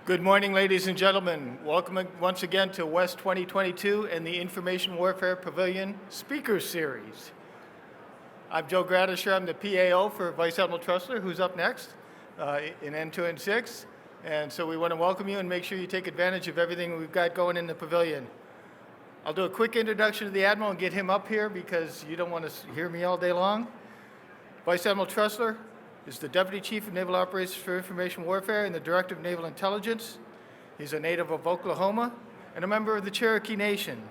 Good morning, ladies and gentlemen. Welcome once again to West 2022 and the Information Warfare Pavilion Speakers Series. I'm Joe Gradisher. I'm the PAO for Vice Admiral Trussler, who's up next in N2N6. And so we want to welcome you and make sure you take advantage of everything we've got going in the pavilion. I'll do a quick introduction to the Admiral and get him up here because you don't want to hear me all day long. Vice Admiral Trussler is the Deputy Chief of Naval Operations for Information Warfare and the Director of Naval Intelligence. He's a native of Oklahoma and a member of the Cherokee Nation.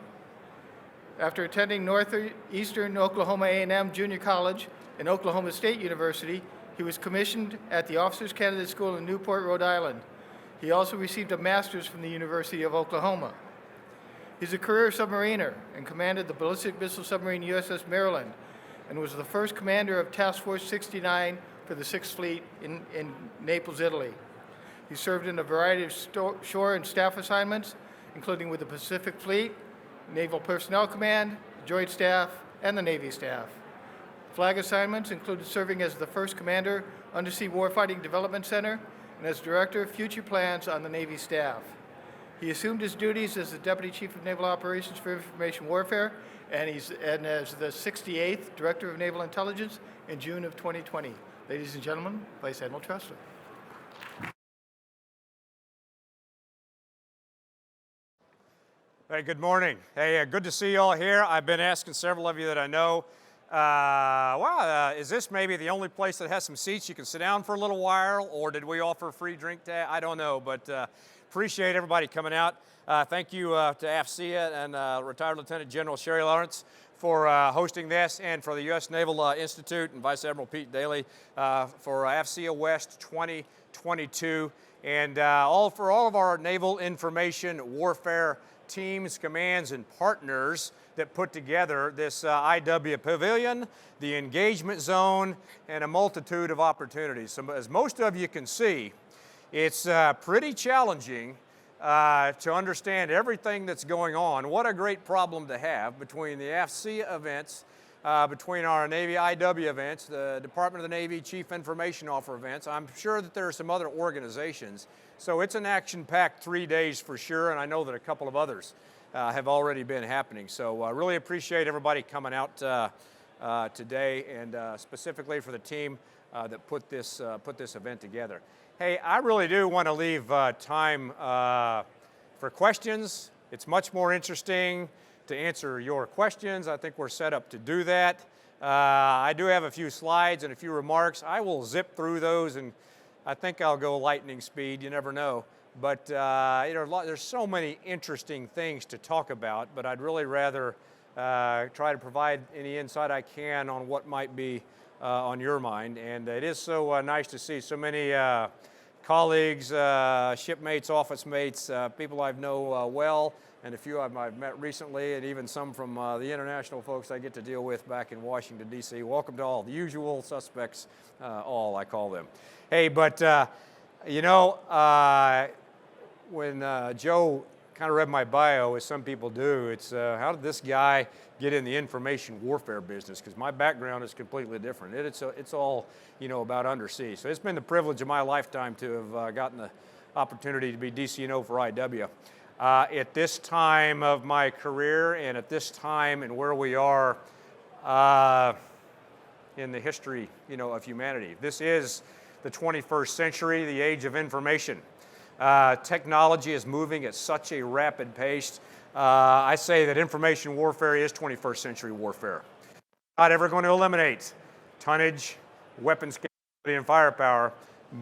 After attending Northeastern Oklahoma A&M Junior College and Oklahoma State University, he was commissioned at the Officers Candidate School in Newport, Rhode Island. He also received a master's from the University of Oklahoma. He's a career submariner and commanded the ballistic missile submarine USS Maryland and was the first commander of Task Force 69 for the 6th Fleet in Naples, Italy. He served in a variety of shore and staff assignments, including with the Pacific Fleet, Naval Personnel Command, Joint Staff, and the Navy Staff. Flag assignments included serving as the first commander, Undersea Warfighting Development Center, and as Director of Future Plans on the Navy staff. He assumed his duties as the Deputy Chief of Naval Operations for Information Warfare and as the 68th Director of Naval Intelligence in June of 2020. Ladies and gentlemen, Vice Admiral Trussler. Hey, good morning. Hey, good to see you all here. I've been asking several of you that I know, is this maybe the only place that has some seats you can sit down for a little while, or did we offer a free drink today? I don't know, but appreciate everybody coming out. Thank you to AFCEA and Retired Lieutenant General Sherry Lawrence for hosting this, and for the U.S. Naval Institute and Vice Admiral Pete Daly for AFCEA West 2022, and for all of our naval information warfare teams, commands, and partners that put together this IW Pavilion, the engagement zone, and a multitude of opportunities. So as most of you can see, it's pretty challenging to understand everything that's going on. What a great problem to have between the AFCEA events, between our Navy IW events, the Department of the Navy Chief Information Officer events. I'm sure that there are some other organizations. So it's an action-packed 3 days for sure, and I know that a couple of others have already been happening. So I really appreciate everybody coming out today, and specifically for the team that put this event together. Hey, I really do want to leave time for questions. It's much more interesting to answer your questions. I think we're set up to do that. I do have a few slides and a few remarks. I will zip through those, and I think I'll go lightning speed. You never know. But there's so many interesting things to talk about, but I'd really rather try to provide any insight I can on what might be on your mind. And it is so nice to see so many colleagues, shipmates, office mates, people I know well, and a few I've met recently, and even some from the international folks I get to deal with back in Washington, D.C. Welcome to all, the usual suspects, all I call them. Hey, but when Joe kind of read my bio, as some people do, it's how did this guy get in the information warfare business? Because my background is completely different. It's all about undersea. So it's been the privilege of my lifetime to have gotten the opportunity to be DCNO for IW. At this time of my career, and at this time and where we are in the history of humanity, this is the 21st century, the age of information. Technology is moving at such a rapid pace. I say that information warfare is 21st century warfare. Not ever going to eliminate tonnage, weapons capability, and firepower,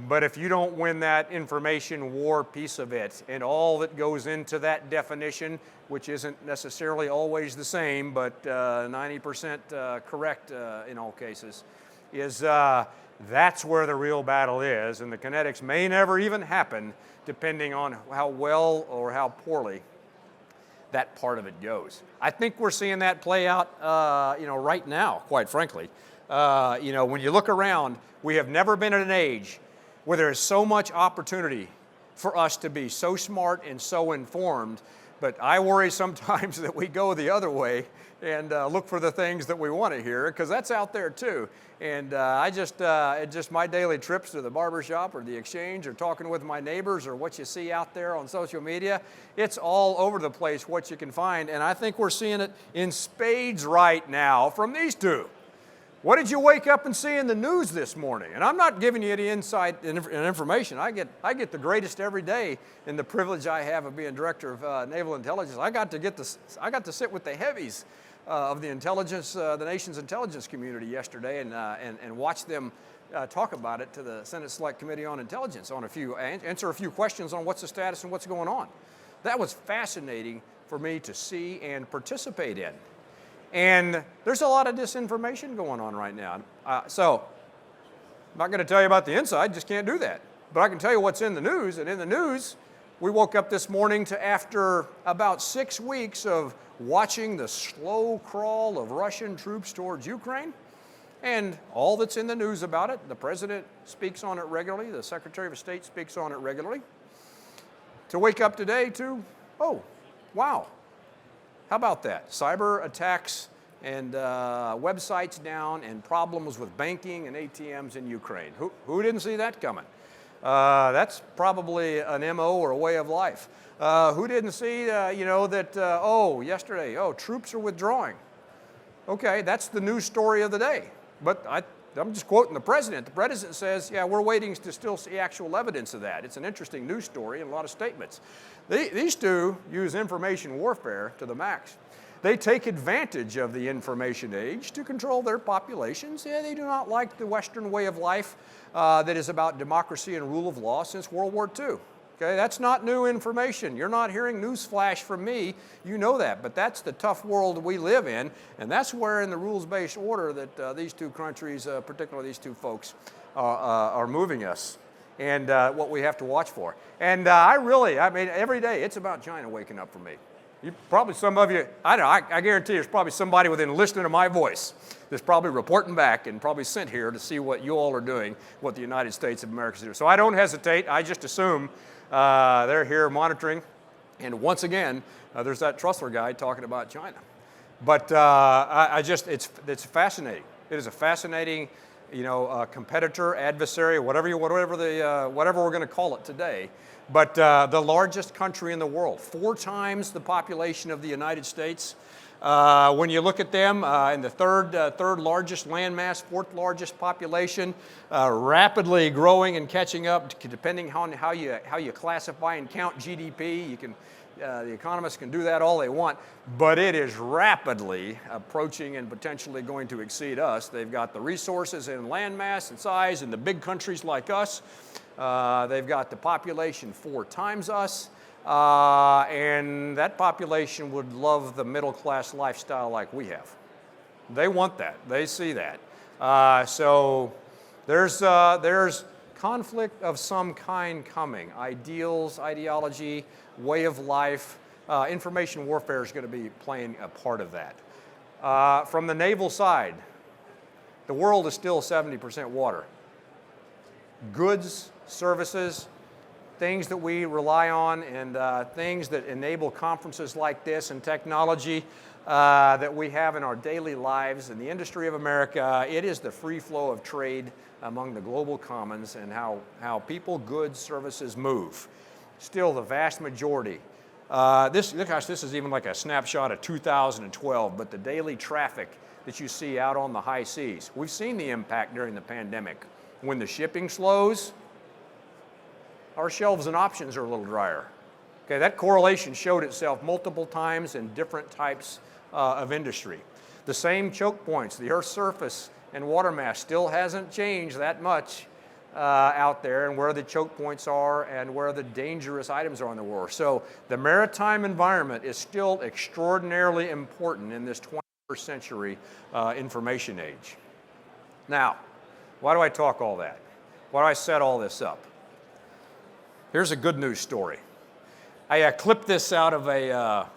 but if you don't win that information war piece of it, and all that goes into that definition, which isn't necessarily always the same, but 90% correct in all cases, is that's where the real battle is, and the kinetics may never even happen depending on how well or how poorly that part of it goes. I think we're seeing that play out, right now, quite frankly. When you look around, we have never been in an age where there is so much opportunity for us to be so smart and so informed But I worry sometimes that we go the other way and look for the things that we want to hear, because that's out there too. And just my daily trips to the barbershop or the exchange or talking with my neighbors or what you see out there on social media, it's all over the place what you can find. And I think we're seeing it in spades right now from these two. What did you wake up and see in the news this morning? And I'm not giving you any insight and information. I get the greatest every day in the privilege I have of being director of naval intelligence. I got to sit with the heavies of the intelligence, the nation's intelligence community yesterday, and watch them talk about it to the Senate Select Committee on Intelligence on answer a few questions on what's the status and what's going on. That was fascinating for me to see and participate in. And there's a lot of disinformation going on right now. So I'm not going to tell you about the inside, just can't do that. But I can tell you what's in the news. And in the news, we woke up this morning to, after about 6 weeks of watching the slow crawl of Russian troops towards Ukraine, and all that's in the news about it, the president speaks on it regularly, the Secretary of State speaks on it regularly, to wake up today to, oh, wow. How about that? Cyber attacks and websites down and problems with banking and ATMs in Ukraine. Who didn't see that coming? That's probably an MO or a way of life. Who didn't see, yesterday, troops are withdrawing. Okay, that's the news story of the day. But I'm just quoting the president. The president says, yeah, we're waiting to still see actual evidence of that. It's an interesting news story and a lot of statements. These two use information warfare to the max. They take advantage of the information age to control their populations. Yeah, they do not like the Western way of life that is about democracy and rule of law since World War II. Okay, that's not new information. You're not hearing news flash from me. You know that, but that's the tough world we live in, and that's where in the rules-based order that these two countries, particularly these two folks, are moving us, and what we have to watch for. And every day it's about China waking up for me. Some of you, I guarantee there's probably somebody within listening to my voice that's probably reporting back and probably sent here to see what you all are doing, what the United States of America is doing. So I don't hesitate. I just assume they're here monitoring. And once again, there's that Trussler guy talking about China. But it's fascinating. It is a fascinating, competitor, adversary, whatever we're going to call it today. But the largest country in the world, 4 times the population of the United States. When you look at them, in the third largest landmass, 4th largest population, rapidly growing and catching up, depending on how you classify and count GDP. The economists can do that all they want, but it is rapidly approaching and potentially going to exceed us. They've got the resources and landmass and size in the big countries like us. They've got the population 4 times us, and that population would love the middle-class lifestyle like we have. They want that. They see that. So there's conflict of some kind coming. Ideals, ideology, way of life. Information warfare is going to be playing a part of that. From the naval side, the world is still 70% water. Goods, services, things that we rely on, and things that enable conferences like this and technology that we have in our daily lives in the industry of America. It is the free flow of trade among the global commons and how people, goods, services move. Still the vast majority. This is even like a snapshot of 2012, but the daily traffic that you see out on the high seas. We've seen the impact during the pandemic. When the shipping slows, our shelves and options are a little drier. Okay, that correlation showed itself multiple times in different types of industry. The same choke points, the Earth's surface and water mass still hasn't changed that much out there, and where the choke points are and where the dangerous items are in the war. So the maritime environment is still extraordinarily important in this 21st century information age. Now, why do I talk all that? Why do I set all this up? Here's a good news story. I clipped this out of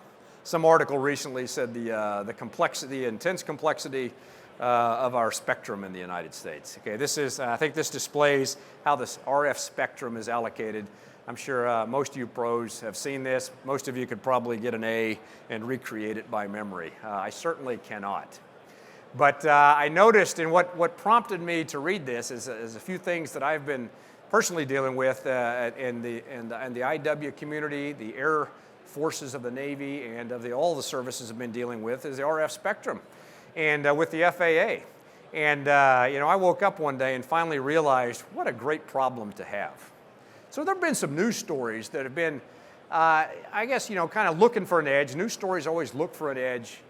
some article recently, said the complexity, intense complexity of our spectrum in the United States. Okay, I think this displays how this RF spectrum is allocated. I'm sure most of you pros have seen this. Most of you could probably get an A and recreate it by memory. I certainly cannot. But I noticed, and what prompted me to read this is a few things that I've been personally dealing with in the IW community, the Air Forces of the Navy, and of all the services have been dealing with, is the RF spectrum, and with the FAA. And I woke up one day and finally realized what a great problem to have. So there have been some news stories that have been, I guess, kind of looking for an edge. News stories always look for an edge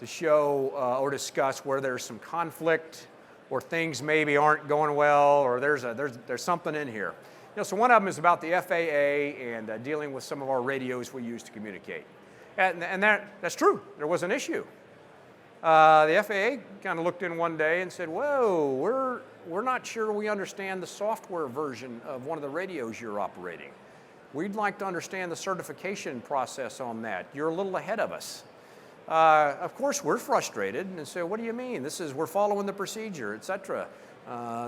to show or discuss where there's some conflict or things maybe aren't going well, or there's something in here. So one of them is about the FAA and dealing with some of our radios we use to communicate. And that's true. There was an issue. The FAA kind of looked in one day and said, whoa, we're not sure we understand the software version of one of the radios you're operating. We'd like to understand the certification process on that. You're a little ahead of us. Of course, we're frustrated and say, what do you mean? We're following the procedure, et cetera.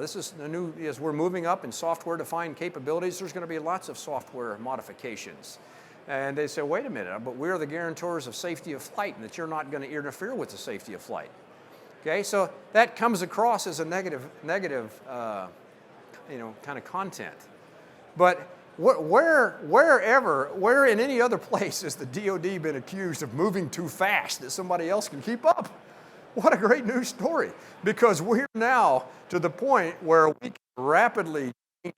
This is as we're moving up in software-defined capabilities, there's going to be lots of software modifications. And they say, wait a minute, but we're the guarantors of safety of flight and that you're not going to interfere with the safety of flight. Okay, so that comes across as a negative kind of content. But where in any other place has the DoD been accused of moving too fast that somebody else can keep up? What a great news story, because we're now to the point where we can rapidly change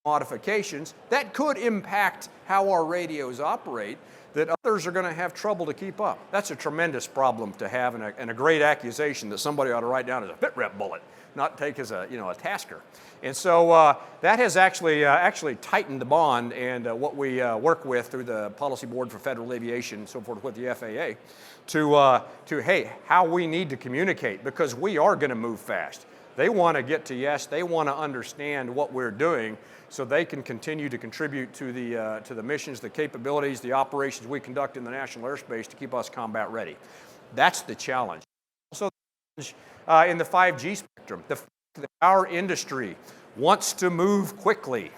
modifications that could impact how our radios operate, that others are going to have trouble to keep up. That's a tremendous problem to have, and a great accusation that somebody ought to write down as a bitrep bullet, not take as a tasker. And so that has actually tightened the bond, and what we work with through the Policy Board for Federal Aviation and so forth with the FAA to hey, how we need to communicate, because we are going to move fast. They want to get to yes. They want to understand what we're doing so they can continue to contribute to the missions, the capabilities, the operations we conduct in the national airspace to keep us combat ready. That's the challenge. Also, in the 5G spectrum, the fact that our industry wants to move quickly,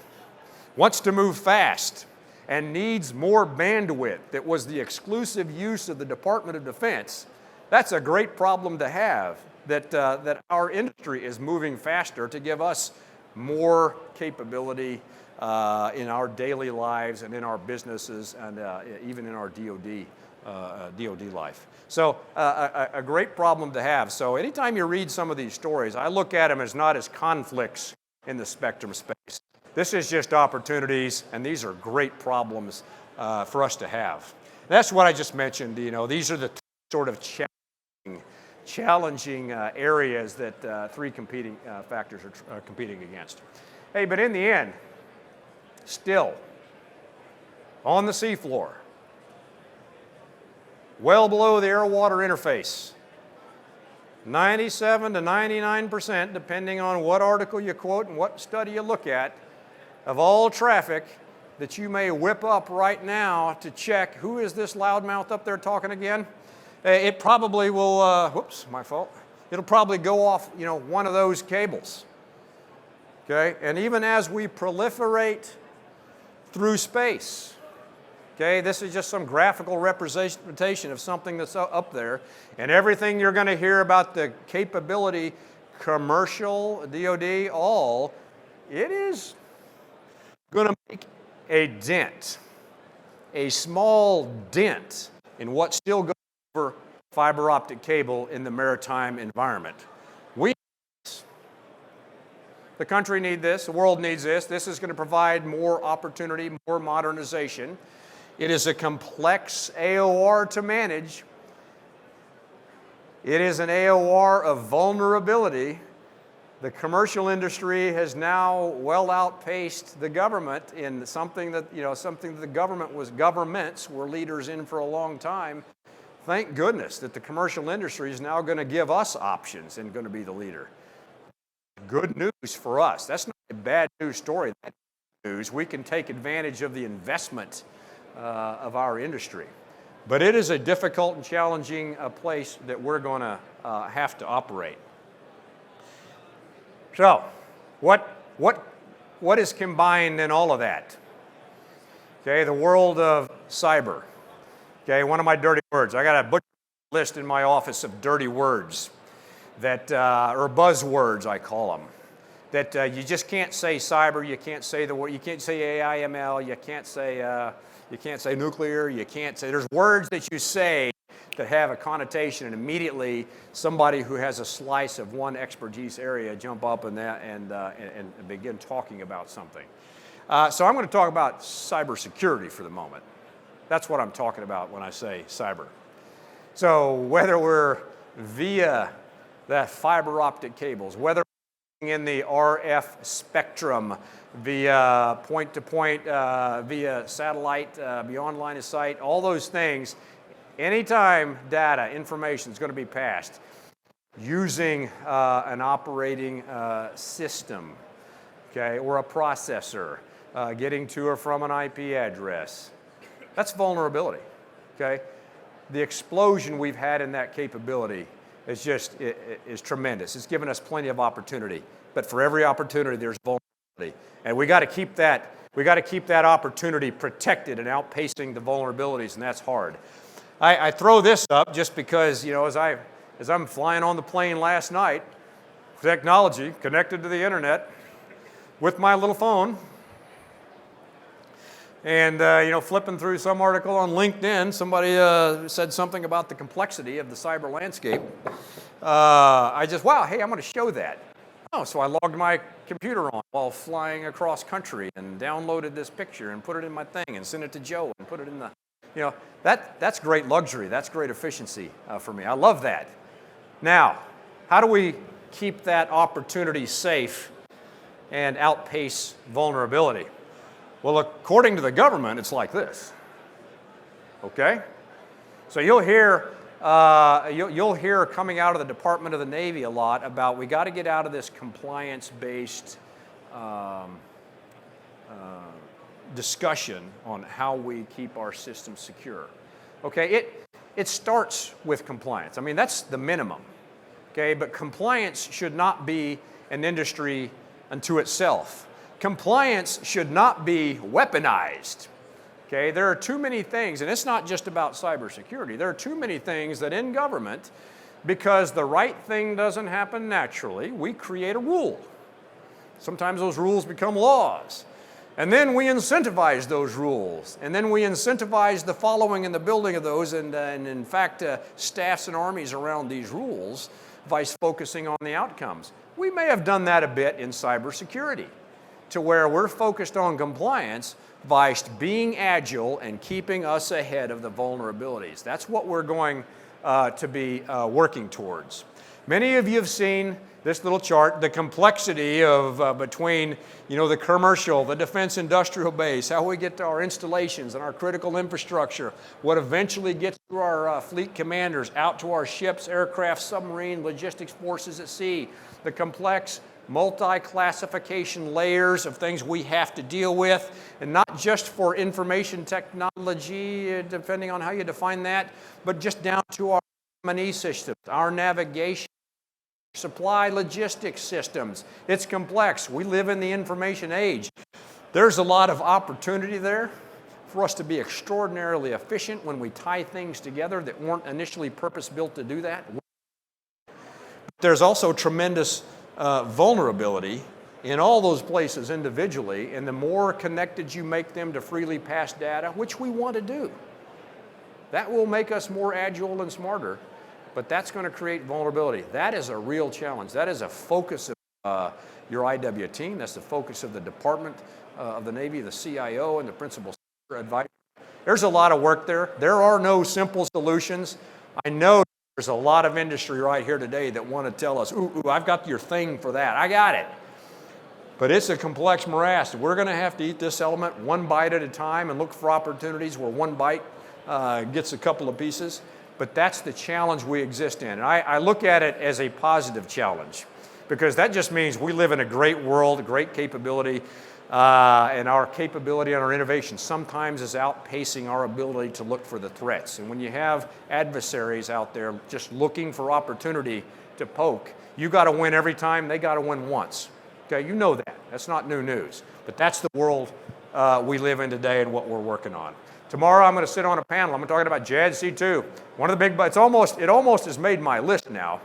wants to move fast, and needs more bandwidth that was the exclusive use of the Department of Defense, that's a great problem to have, that our industry is moving faster to give us more capability in our daily lives and in our businesses and even in our DoD life. So a great problem to have. So anytime you read some of these stories, I look at them as not as conflicts in the spectrum space. This is just opportunities, and these are great problems for us to have. That's what I just mentioned. These are the sort of challenging areas that three competing factors are competing against. Hey, but in the end, still, on the seafloor, well below the air-water interface, 97 to 99%, depending on what article you quote and what study you look at, of all traffic that you may whip up right now to check who is this loudmouth up there talking again. It probably will, whoops, my fault. It'll probably go off, one of those cables. Okay, and even as we proliferate through space, okay, this is just some graphical representation of something that's up there, and everything you're going to hear about the capability, commercial, DoD, it is going to make a dent, a small dent in what still goes over fiber optic cable in the maritime environment. The country needs this, the world needs this. This is going to provide more opportunity, more modernization. It is a complex AOR to manage. It is an AOR of vulnerability. The commercial industry has now well outpaced the government in something that the governments were leaders in for a long time. Thank goodness that the commercial industry is now going to give us options and going to be the leader. Good news for us. That's not a bad news story. That's good news. We can take advantage of the investment of our industry. But it is a difficult and challenging place that we're going to have to operate. So, what is combined in all of that? Okay, the world of cyber. Okay, one of my dirty words. I got a butcher list in my office of dirty words that, or buzzwords I call them, that you just can't say cyber, you can't say the word, you can't say AI, ML, you can't say nuclear, you can't say, there's words that you say that have a connotation, and immediately somebody who has a slice of one expertise area jump up and begin talking about something. So I'm going to talk about cybersecurity for the moment. That's what I'm talking about when I say cyber. So whether we're via the fiber optic cables, whether in the RF spectrum, via point-to-point, via satellite, beyond line of sight, all those things, anytime data, information is going to be passed using an operating system, okay, or a processor, getting to or from an IP address, that's vulnerability, okay? The explosion we've had in that capability is tremendous. It's given us plenty of opportunity, but for every opportunity, there's vulnerability, and we got to keep that opportunity protected and outpacing the vulnerabilities, and that's hard. I throw this up just because, you know, as I'm flying on the plane last night, technology connected to the internet with my little phone, and you know, flipping through some article on LinkedIn, somebody said something about the complexity of the cyber landscape. I just, wow, hey, I'm going to show that. Oh, so I logged my computer on while flying across country and downloaded this picture and put it in my thing and sent it to Joe and put it in the, you know, that's great luxury. That's great efficiency for me. I love that. Now, how do we keep that opportunity safe and outpace vulnerability? Well, according to the government, it's like this. Okay? So you'll hear coming out of the Department of the Navy a lot about we got to get out of this compliance-based discussion on how we keep our systems secure. Okay, it starts with compliance. I mean, that's the minimum. Okay, but compliance should not be an industry unto itself. Compliance should not be weaponized. Okay, there are too many things, and it's not just about cybersecurity. There are too many things that in government, because the right thing doesn't happen naturally, we create a rule. Sometimes those rules become laws. And then we incentivize those rules. And then we incentivize the following and the building of those, and in fact, staffs and armies around these rules, vice focusing on the outcomes. We may have done that a bit in cybersecurity, to where we're focused on compliance, vice being agile and keeping us ahead of the vulnerabilities. That's what we're going to be working towards. Many of you have seen this little chart, the complexity of between, you know, the commercial, the defense industrial base, how we get to our installations and our critical infrastructure, what eventually gets through our fleet commanders out to our ships, aircraft, submarine, logistics forces at sea, the complex multi-classification layers of things we have to deal with, and not just for information technology, depending on how you define that, but just down to our M&E systems, our navigation, supply logistics systems. It's complex. We live in the information age. There's a lot of opportunity there for us to be extraordinarily efficient when we tie things together that weren't initially purpose-built to do that. There's also tremendous vulnerability in all those places individually, and the more connected you make them to freely pass data, which we want to do, that will make us more agile and smarter, but that's going to create vulnerability. That is a real challenge. That is a focus of your IW team. That's the focus of the Department of the Navy, the CIO, and the Principal Advisor. There's a lot of work there. There are no simple solutions. I know there's a lot of industry right here today that want to tell us, ooh, I've got your thing for that. I got it. But it's a complex morass. We're going to have to eat this element one bite at a time and look for opportunities where one bite gets a couple of pieces. But that's the challenge we exist in. And I look at it as a positive challenge, because that just means we live in a great world, a great capability, and our capability and our innovation sometimes is outpacing our ability to look for the threats. And when you have adversaries out there just looking for opportunity to poke, you got to win every time, they got to win once. Okay, you know that. That's not new news. But that's the world we live in today and what we're working on. Tomorrow I'm going to sit on a panel. I'm talking about JADC2. One of the big, it almost has made my list now,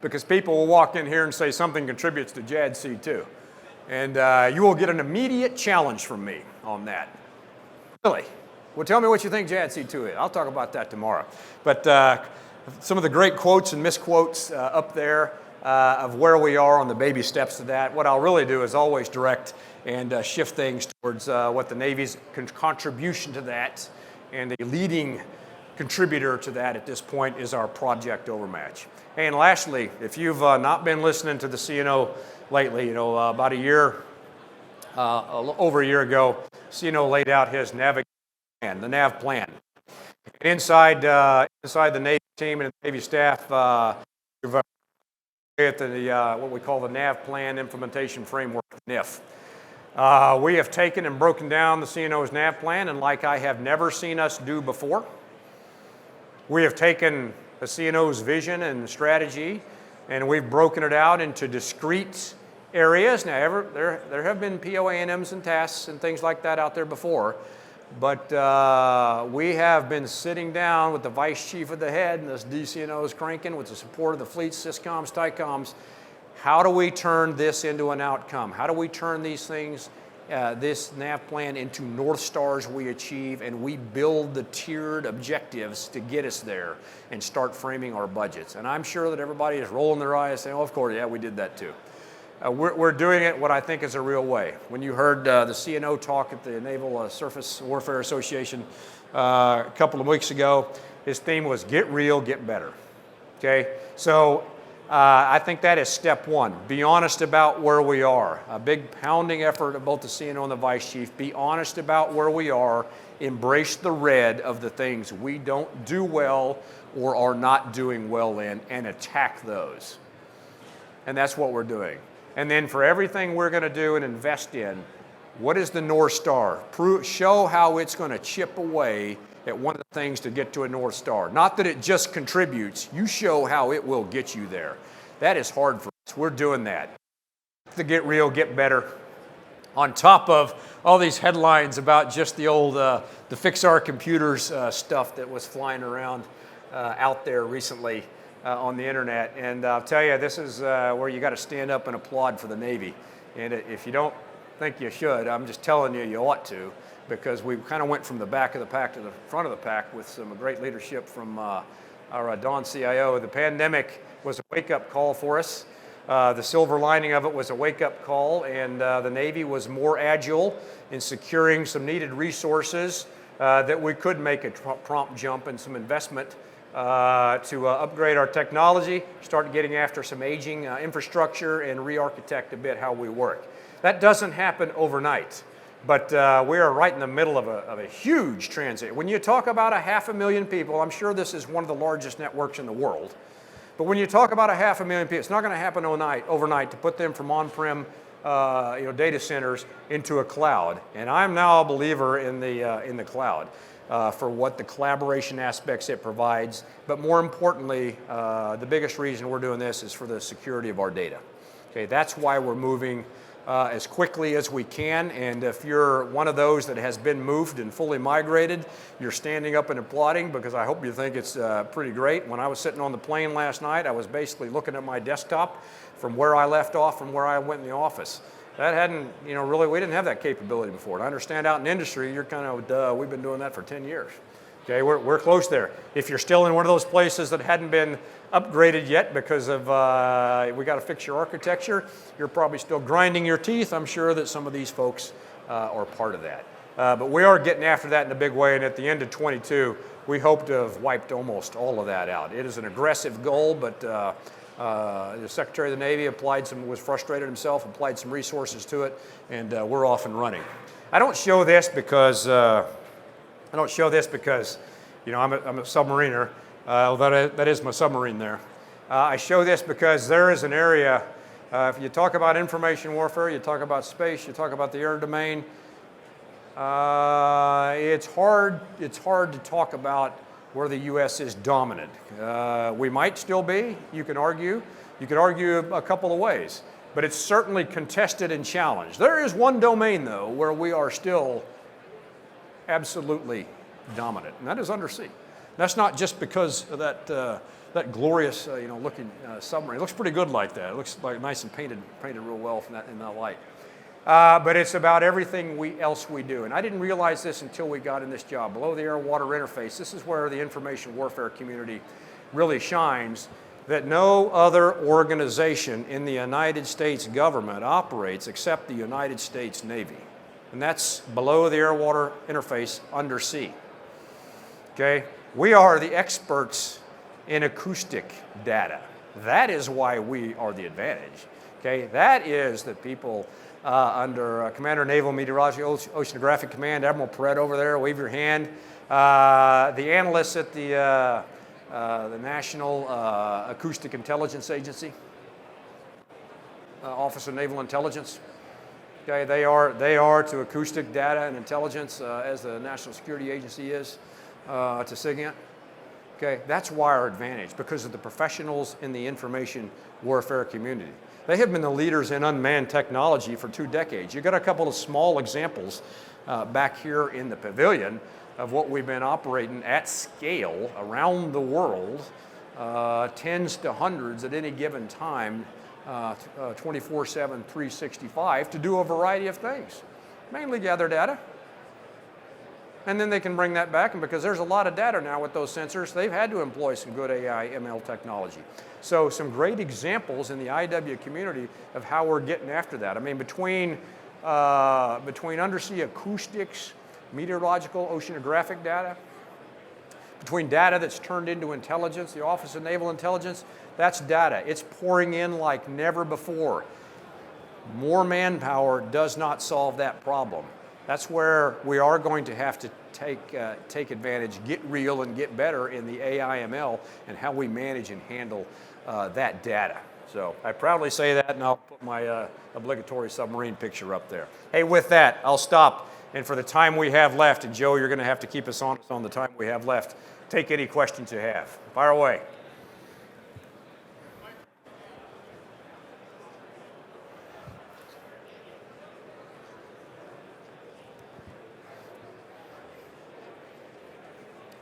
because people will walk in here and say something contributes to JADC2. And you will get an immediate challenge from me on that. Really? Well, tell me what you think JADC2 is. I'll talk about that tomorrow. But some of the great quotes and misquotes up there of where we are on the baby steps to that. What I'll really do is always direct and shift things towards what the Navy's contribution to that, and a leading contributor to that at this point is our Project Overmatch. And lastly, if you've not been listening to the CNO lately, about a year, over a year ago, CNO laid out his navigation plan, the NAV plan. And inside the Navy team and the Navy staff, we've at what we call the NAV plan implementation framework, NIF. We have taken and broken down the CNO's NAV plan, and like I have never seen us do before, we have taken the CNO's vision and strategy, and we've broken it out into discrete areas. Now, there have been POA&Ms and tasks and things like that out there before, but we have been sitting down with the vice chief of the head, and this DCNO is cranking with the support of the fleet, SysComs, TICOMs. How do we turn this into an outcome? How do we turn these things, this NAV plan, into North Stars we achieve, and we build the tiered objectives to get us there and start framing our budgets? And I'm sure that everybody is rolling their eyes saying, oh, of course, yeah, we did that too. We're doing it what I think is a real way. When you heard the CNO talk at the Naval Surface Warfare Association a couple of weeks ago, his theme was get real, get better. Okay, so I think that is step one. Be honest about where we are. A big pounding effort of both the CNO and the Vice Chief. Be honest about where we are. Embrace the red of the things we don't do well or are not doing well in, and attack those. And that's what we're doing. And then for everything we're going to do and invest in, what is the North Star? Show how it's going to chip away at one of the things to get to a North Star. Not that it just contributes, you show how it will get you there. That is hard for us. We're doing that. To get real, get better. On top of all these headlines about just the old, the fix our computers stuff that was flying around out there recently on the internet. And I'll tell you, this is where you got to stand up and applaud for the Navy. And if you don't think you should, I'm just telling you, you ought to, because we kind of went from the back of the pack to the front of the pack with some great leadership from our Don CIO. The pandemic was a wake-up call for us. The silver lining of it was a wake-up call, and the Navy was more agile in securing some needed resources that we could make a prompt jump and some investment to upgrade our technology, start getting after some aging infrastructure, and re-architect a bit how we work. That doesn't happen overnight, but we are right in the middle of a huge transit. When you talk about 500,000 people, I'm sure this is one of the largest networks in the world, but when you talk about 500,000 people, it's not going to happen overnight to put them from on-prem data centers into a cloud. And I'm now a believer in the cloud. For what the collaboration aspects it provides, but more importantly, the biggest reason we're doing this is for the security of our data. Okay, that's why we're moving as quickly as we can, and if you're one of those that has been moved and fully migrated, you're standing up and applauding, because I hope you think it's pretty great. When I was sitting on the plane last night, I was basically looking at my desktop from where I left off from where I went in the office. That hadn't, really, we didn't have that capability before. And I understand out in industry, you're kind of, duh, we've been doing that for 10 years. Okay, we're close there. If you're still in one of those places that hadn't been upgraded yet because of, we got to fix your architecture, you're probably still grinding your teeth. I'm sure that some of these folks are part of that. But we are getting after that in a big way, and at the end of 22, we hope to have wiped almost all of that out. It is an aggressive goal, but the Secretary of the Navy was frustrated himself, applied some resources to it, and we're off and running. I don't show this because I'm a submariner. That is my submarine there. I show this because there is an area. If you talk about information warfare, you talk about space, you talk about the air domain. It's hard to talk about where the U.S. is dominant. We might still be. You could argue a couple of ways. but it's certainly contested and challenged. There is one domain, though, where we are still absolutely dominant, and that is undersea. That's not just because of that glorious, looking submarine. It looks pretty good like that. It looks like nice and painted real well in that light. But it's about everything else we do. And I didn't realize this until we got in this job. Below the air-water interface, this is where the information warfare community really shines, that no other organization in the United States government operates except the United States Navy. And that's below the air-water interface undersea. Okay? We are the experts in acoustic data. That is why we are the advantage. Okay? That is the people under Commander Naval Meteorology Oceanographic Command, Admiral Perret over there, wave your hand. The analysts at the National Acoustic Intelligence Agency, Office of Naval Intelligence. Okay, they are to acoustic data and intelligence as the National Security Agency is to SIGINT. Okay, that's why our advantage, because of the professionals in the information warfare community. They have been the leaders in unmanned technology for 2 decades. You got a couple of small examples back here in the pavilion of what we've been operating at scale around the world, tens to hundreds at any given time, 24/7, 365, to do a variety of things. Mainly gather data, and then they can bring that back, and because there's a lot of data now with those sensors, they've had to employ some good AI, ML technology. So some great examples in the IW community of how we're getting after that. I mean, between undersea acoustics, meteorological, oceanographic data, between data that's turned into intelligence, the Office of Naval Intelligence, that's data. It's pouring in like never before. More manpower does not solve that problem. That's where we are going to have to take advantage, get real and get better in the AI/ML and how we manage and handle that data. So I proudly say that, and I'll put my obligatory submarine picture up there. Hey, with that, I'll stop. And for the time we have left, and Joe, you're going to have to keep us honest on the time we have left, take any questions you have. Fire away.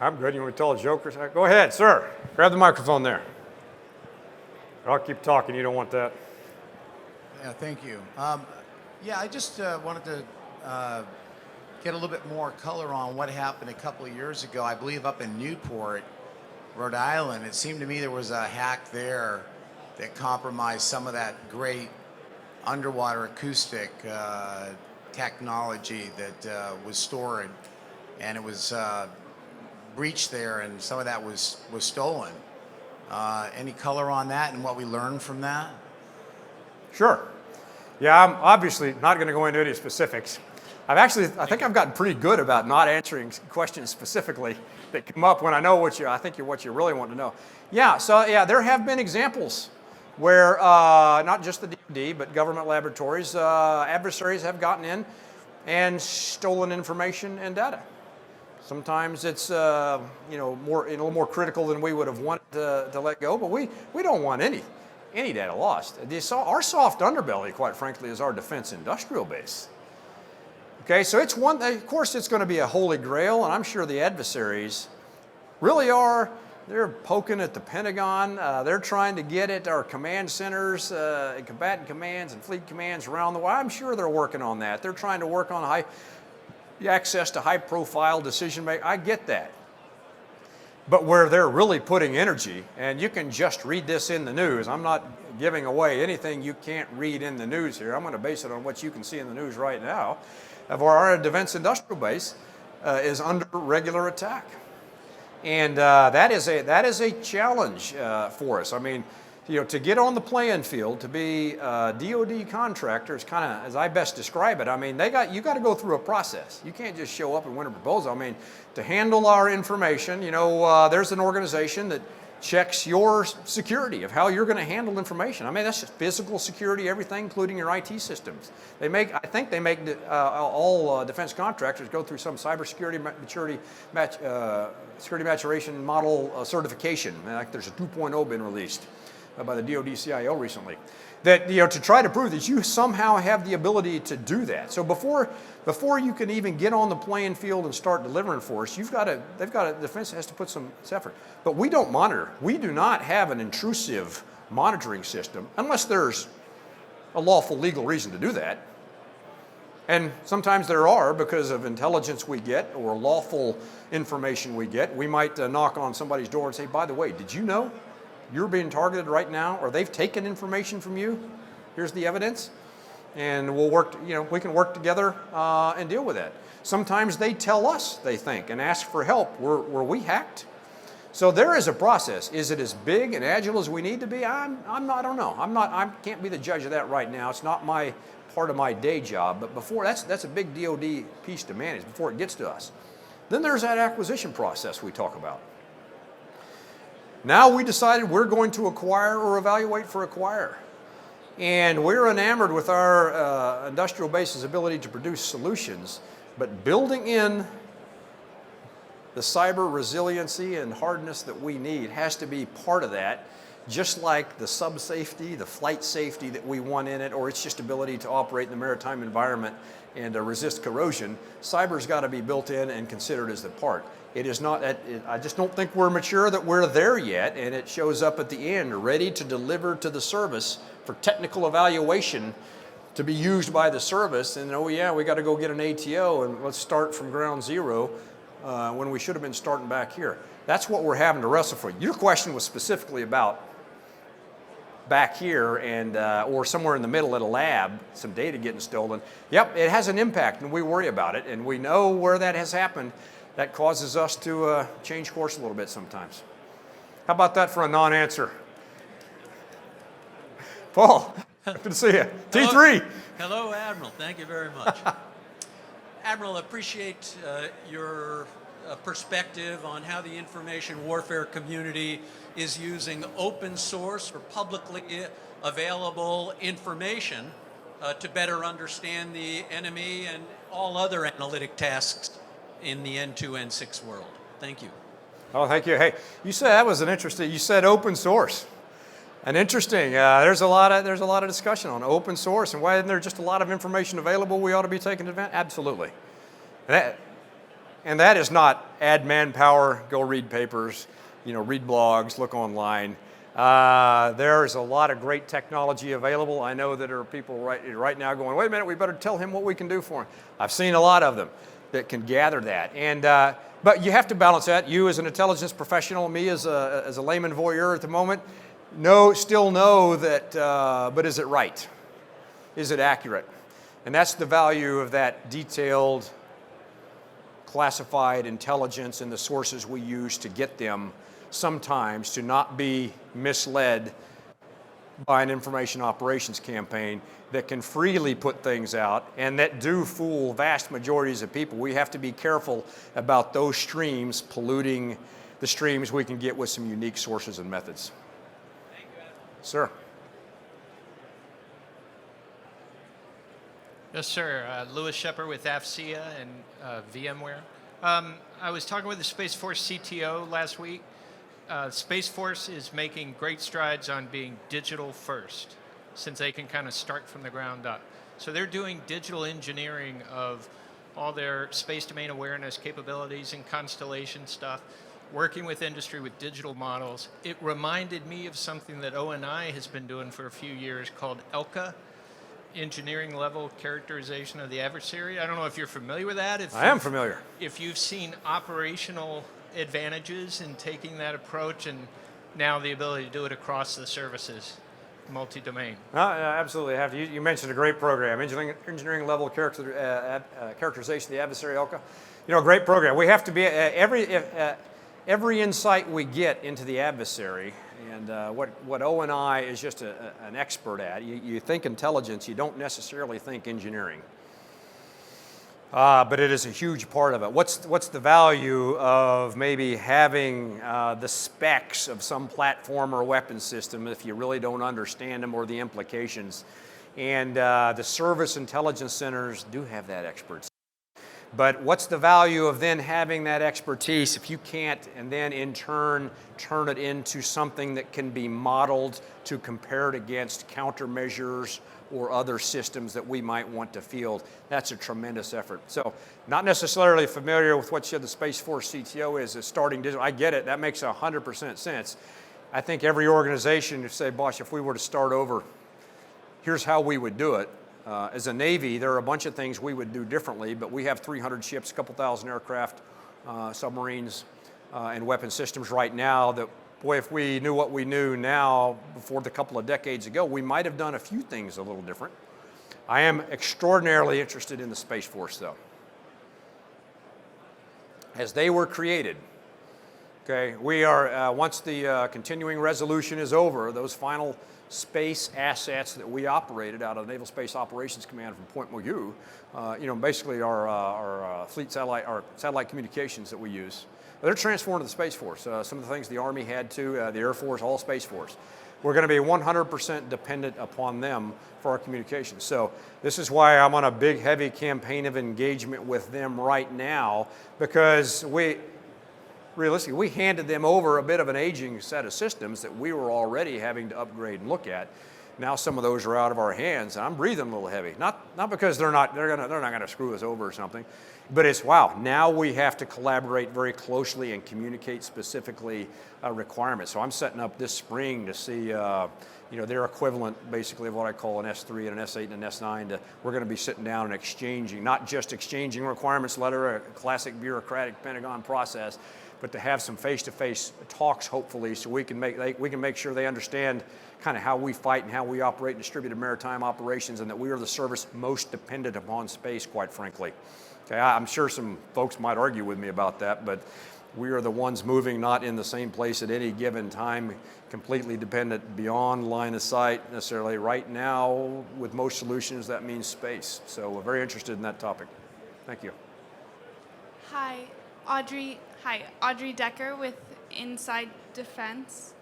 I'm good. You want me to tell a joke or something? Go ahead, sir. Grab the microphone there. I'll keep talking. You don't want that. Yeah, thank you. I just wanted to get a little bit more color on what happened a couple of years ago, I believe up in Newport, Rhode Island. It seemed to me there was a hack there that compromised some of that great underwater acoustic technology that was stored, and it was breached there, and some of that was stolen. Any color on that and what we learned from that? Sure. Yeah, I'm obviously not going to go into any specifics. I think I've gotten pretty good about not answering questions specifically that come up when I know what you really want to know. Yeah, so yeah, there have been examples where not just the DoD, but government laboratories, adversaries have gotten in and stolen information and data. Sometimes it's a little more critical than we would have wanted to let go, but we don't want any data lost. Our soft underbelly, quite frankly, is our defense industrial base. Okay, so it's one. Of course, it's going to be a holy grail, and I'm sure the adversaries really are. They're poking at the Pentagon. They're trying to get at our command centers, and combatant commands and fleet commands around the world. I'm sure they're working on that. They're trying to work on access to high-profile decision making. I get that. But where they're really putting energy, and you can just read this in the news. I'm not giving away anything you can't read in the news here. I'm going to base it on what you can see in the news right now. Of our defense industrial base is under regular attack, and that is a challenge for us. I mean, to get on the playing field, to be DoD contractors, kind of as I best describe it. I mean, you got to go through a process. You can't just show up and win a proposal. I mean, to handle our information, there's an organization that checks your security of how you're going to handle information. I mean, that's just physical security, everything, including your IT systems. I think they make all defense contractors go through some cybersecurity security maturation model certification. Like there's a 2.0 been released. by the DoD CIO recently, that to try to prove that you somehow have the ability to do that. So before you can even get on the playing field and start delivering for us, the defense has to put some effort. But we don't monitor. We do not have an intrusive monitoring system unless there's a lawful legal reason to do that. And sometimes there are, because of intelligence we get or lawful information we get. We might knock on somebody's door and say, by the way, did you know you're being targeted right now, or they've taken information from you? Here's the evidence. And we'll work, we can work together and deal with that. Sometimes they tell us, they think, and ask for help. Were we hacked? So there is a process. Is it as big and agile as we need to be? I don't know. I can't be the judge of that right now. It's not part of my day job. But before, that's a big DoD piece to manage before it gets to us. Then there's that acquisition process we talk about. Now we decided we're going to acquire or evaluate for acquire. And we're enamored with our industrial base's ability to produce solutions, but building in the cyber resiliency and hardness that we need has to be part of that, just like the sub safety, the flight safety that we want in it, or its just ability to operate in the maritime environment and resist corrosion. Cyber's got to be built in and considered as the part. It is not, I just don't think we're mature that we're there yet, and it shows up at the end, ready to deliver to the service for technical evaluation to be used by the service. And oh yeah, we got to go get an ATO and let's start from ground zero when we should have been starting back here. That's what we're having to wrestle for. Your question was specifically about back here and or somewhere in the middle at a lab, some data getting stolen. Yep, it has an impact and we worry about it, and we know where that has happened. That causes us to change course a little bit sometimes. How about that for a non-answer? Paul, good to see you. T3. Hello, Admiral. Thank you very much. Admiral, appreciate your perspective on how the information warfare community is using open source or publicly available information to better understand the enemy and all other analytic tasks in the N2N6 world. Thank you. Oh, thank you. Hey, you said that was an interesting. You said open source, and interesting. There's a lot of discussion on open source and why isn't there just a lot of information available we ought to be taking advantage. Absolutely, and that is not add manpower, go read papers, read blogs, look online. There's a lot of great technology available. I know that there are people right now going, wait a minute, we better tell him what we can do for him. I've seen a lot of them that can gather that. And but you have to balance that. You as an intelligence professional, me as a layman voyeur at the moment, still know that, but is it right? Is it accurate? And that's the value of that detailed, classified intelligence and the sources we use to get them sometimes to not be misled by an information operations campaign that can freely put things out and that do fool vast majorities of people. We have to be careful about those streams polluting the streams we can get with some unique sources and methods. Thank you, Admiral. Sir. Yes, sir. Louis Shepard with AFCEA and VMware. I was talking with the Space Force CTO last week. Space Force is making great strides on being digital first, since they can kind of start from the ground up. So they're doing digital engineering of all their space domain awareness capabilities and constellation stuff, working with industry with digital models. It reminded me of something that ONI has been doing for a few years called ELCA, engineering level characterization of the adversary. I don't know if you're familiar with that. I am familiar. If you've seen operational advantages in taking that approach and now the ability to do it across the services, multi-domain. Absolutely have to. You mentioned a great program, engineering level characterization of the adversary ELCA. A great program. We have to be every insight we get into the adversary, and what ONI is just an expert at. You think intelligence, you don't necessarily think engineering. But it is a huge part of it. What's the value of maybe having the specs of some platform or weapon system if you really don't understand them or the implications? And the service intelligence centers do have that expertise. But what's the value of then having that expertise if you can't, and then in turn, turn it into something that can be modeled to compare it against countermeasures or other systems that we might want to field? That's a tremendous effort. So not necessarily familiar with what the Space Force CTO is starting digital. I get it, that makes 100% sense. I think every organization would say, Bosh, if we were to start over, here's how we would do it. As a Navy, there are a bunch of things we would do differently, but we have 300 ships, a couple thousand aircraft, submarines, and weapon systems right now that, boy, if we knew what we knew now before the couple of decades ago, we might have done a few things a little different. I am extraordinarily interested in the Space Force, though. As they were created, okay, we are, once the continuing resolution is over, those final space assets that we operated out of the Naval Space Operations Command from Point Mugu, basically our fleet satellite, our satellite communications that we use, they're transformed to the Space Force. Some of the things the Army had to, the Air Force, all Space Force. We're going to be 100% dependent upon them for our communications. So this is why I'm on a big, heavy campaign of engagement with them right now, because realistically, we handed them over a bit of an aging set of systems that we were already having to upgrade and look at. Now some of those are out of our hands, and I'm breathing a little heavy. Not because they're not gonna screw us over or something, but it's wow. Now we have to collaborate very closely and communicate specifically requirements. So I'm setting up this spring to see their equivalent, basically, of what I call an S3 and an S8 and an S9. We're going to be sitting down and exchanging, not just exchanging requirements letter, a classic bureaucratic Pentagon process, but to have some face-to-face talks, hopefully, so we can make sure they understand kind of how we fight and how we operate in distributed maritime operations, and that we are the service most dependent upon space, quite frankly. Okay, I'm sure some folks might argue with me about that, but we are the ones moving not in the same place at any given time, completely dependent beyond line of sight necessarily. Right now, with most solutions, that means space. So we're very interested in that topic. Thank you. Hi, Audrey Decker with Inside Defense.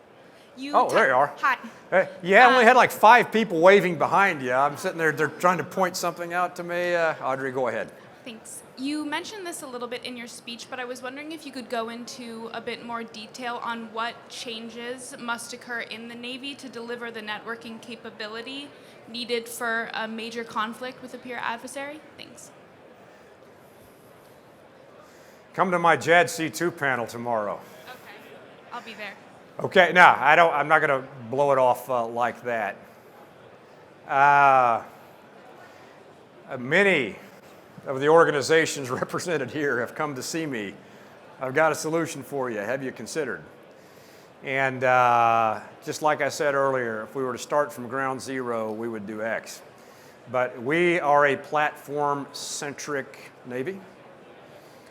There you are. Hi. Hey, I only had like 5 people waving behind you. I'm sitting there, they're trying to point something out to me. Audrey, go ahead. Thanks. You mentioned this a little bit in your speech, but I was wondering if you could go into a bit more detail on what changes must occur in the Navy to deliver the networking capability needed for a major conflict with a peer adversary. Thanks. Come to my JADC2 panel tomorrow. Okay, I'll be there. Okay, no, I'm not going to blow it off like that. Many of the organizations represented here have come to see me. I've got a solution for you. Have you considered? And just like I said earlier, if we were to start from ground zero, we would do X. But we are a platform-centric Navy.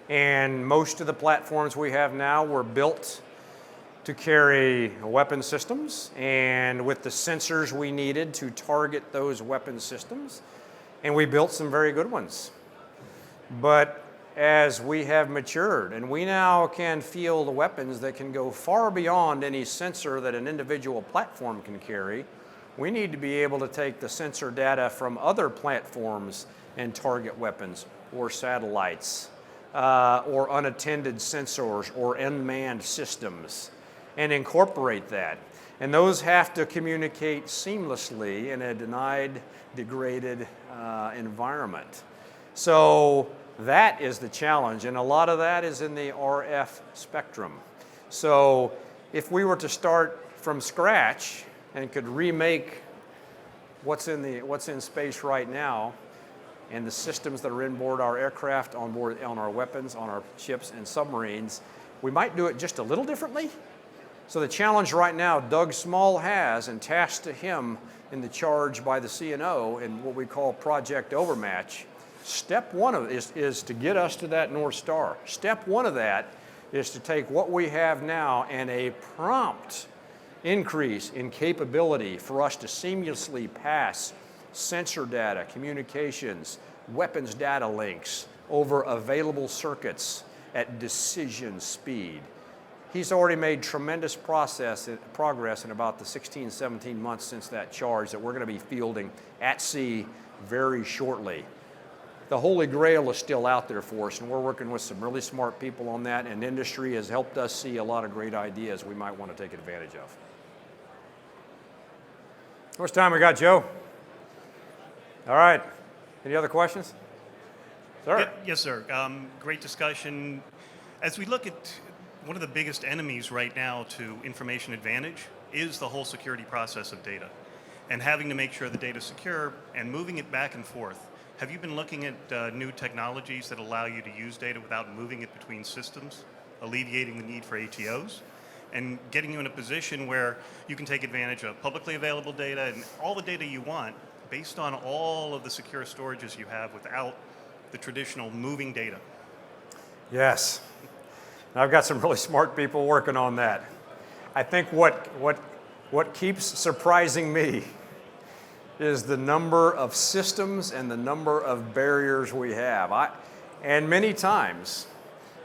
And most of the platforms we have now were built to carry weapon systems, and with the sensors we needed to target those weapon systems. And we built some very good ones. But as we have matured, and we now can field weapons that can go far beyond any sensor that an individual platform can carry, we need to be able to take the sensor data from other platforms and target weapons or satellites. Or unattended sensors or unmanned systems, and incorporate that. And those have to communicate seamlessly in a denied, degraded environment. So that is the challenge, and a lot of that is in the RF spectrum. So if we were to start from scratch and could remake what's in space right now, and the systems that are in board our aircraft, on our weapons, on our ships and submarines, we might do it just a little differently. So the challenge right now Doug Small has, and tasked to him in the charge by the CNO in what we call Project Overmatch, step one of it is to get us to that North Star. Step one of that is to take what we have now and a prompt increase in capability for us to seamlessly pass sensor data, communications, weapons data links over available circuits at decision speed. He's already made tremendous progress in about the 16, 17 months since that charge that we're going to be fielding at sea very shortly. the holy grail is still out there for us, and we're working with some really smart people on that, and industry has helped us see a lot of great ideas we might want to take advantage of. How much time we got, Joe? All right. Any other questions? Sir? Yes, sir. Great discussion. As we look at one of the biggest enemies right now to information advantage is the whole security process of data and having to make sure the data is secure and moving it back and forth. Have you been looking at new technologies that allow you to use data without moving it between systems, alleviating the need for ATOs, and getting you in a position where you can take advantage of publicly available data and all the data you want based on all of the secure storages you have without the traditional moving data? Yes. I've got some really smart people working on that. I think what keeps surprising me is the number of systems and the number of barriers we have. And many times,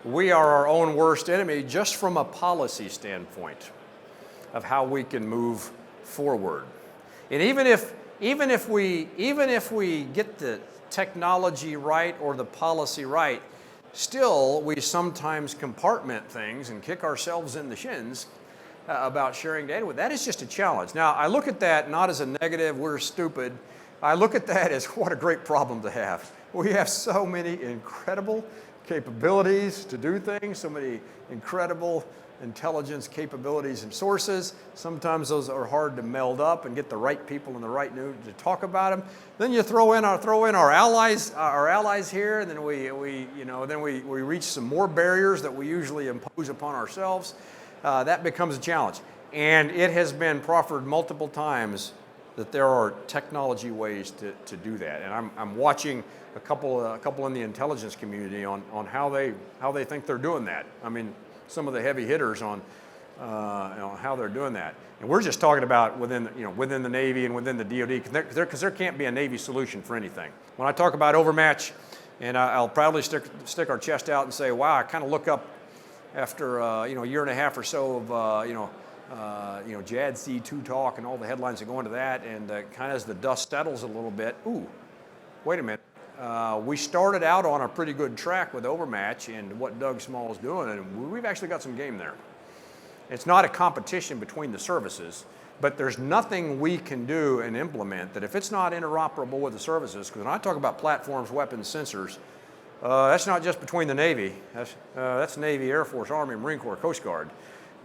we are our own worst enemy just from a policy standpoint of how we can move forward. And even if we get the technology right or the policy right, still we sometimes compartment things and kick ourselves in the shins about sharing data with. That is just a challenge. Now, I look at that not as a negative, we're stupid. I look at that as what a great problem to have. We have so many incredible capabilities to do things, so many incredible intelligence capabilities and sources. Sometimes those are hard to meld up and get the right people in the right mood to talk about them. Then you throw in our allies here, and then we reach some more barriers that we usually impose upon ourselves. That becomes a challenge. And it has been proffered multiple times that there are technology ways to do that. And I'm watching a couple in the intelligence community on how they think they're doing that. I mean, some of the heavy hitters on how they're doing that. And we're just talking about within the Navy and within the DoD, because there can't be a Navy solution for anything. When I talk about overmatch, and I'll proudly stick our chest out and say, wow, I kind of look up after a year and a half or so of JADC2 talk and all the headlines that go into that, and kind of as the dust settles a little bit, ooh, wait a minute. We started out on a pretty good track with Overmatch and what Doug Small is doing, and we've actually got some game there. It's not a competition between the services, but there's nothing we can do and implement that if it's not interoperable with the services, because when I talk about platforms, weapons, sensors, that's not just between the Navy. That's Navy, Air Force, Army, Marine Corps, Coast Guard.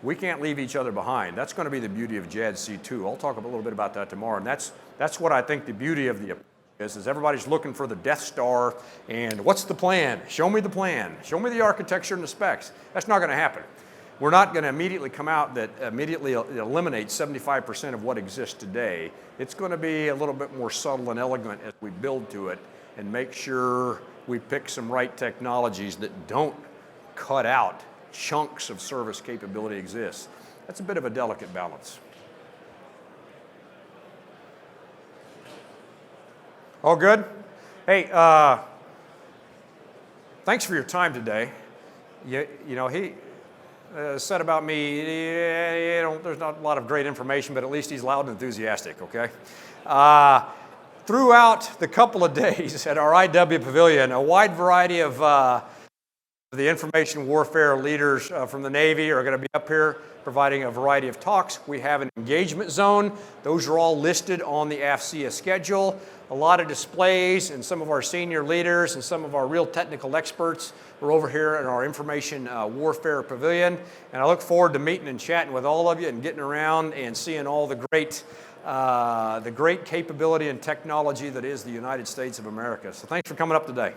We can't leave each other behind. That's going to be the beauty of JADC2. I'll talk a little bit about that tomorrow, and that's what I think the beauty of the is everybody's looking for the Death Star and what's the plan? Show me the plan. Show me the architecture and the specs. That's not going to happen. We're not going to immediately come out that immediately eliminates 75% of what exists today. It's going to be a little bit more subtle and elegant as we build to it and make sure we pick some right technologies that don't cut out chunks of service capability exists. That's a bit of a delicate balance. All good? Hey, thanks for your time today. He said about me, there's not a lot of great information, but at least he's loud and enthusiastic, okay? Throughout the couple of days at our IW Pavilion, a wide variety of the information warfare leaders from the Navy are going to be up here providing a variety of talks. We have an engagement zone. Those are all listed on the AFCEA schedule. A lot of displays, and some of our senior leaders and some of our real technical experts are over here in our information warfare pavilion. And I look forward to meeting and chatting with all of you and getting around and seeing all the great capability and technology that is the United States of America. So thanks for coming up today.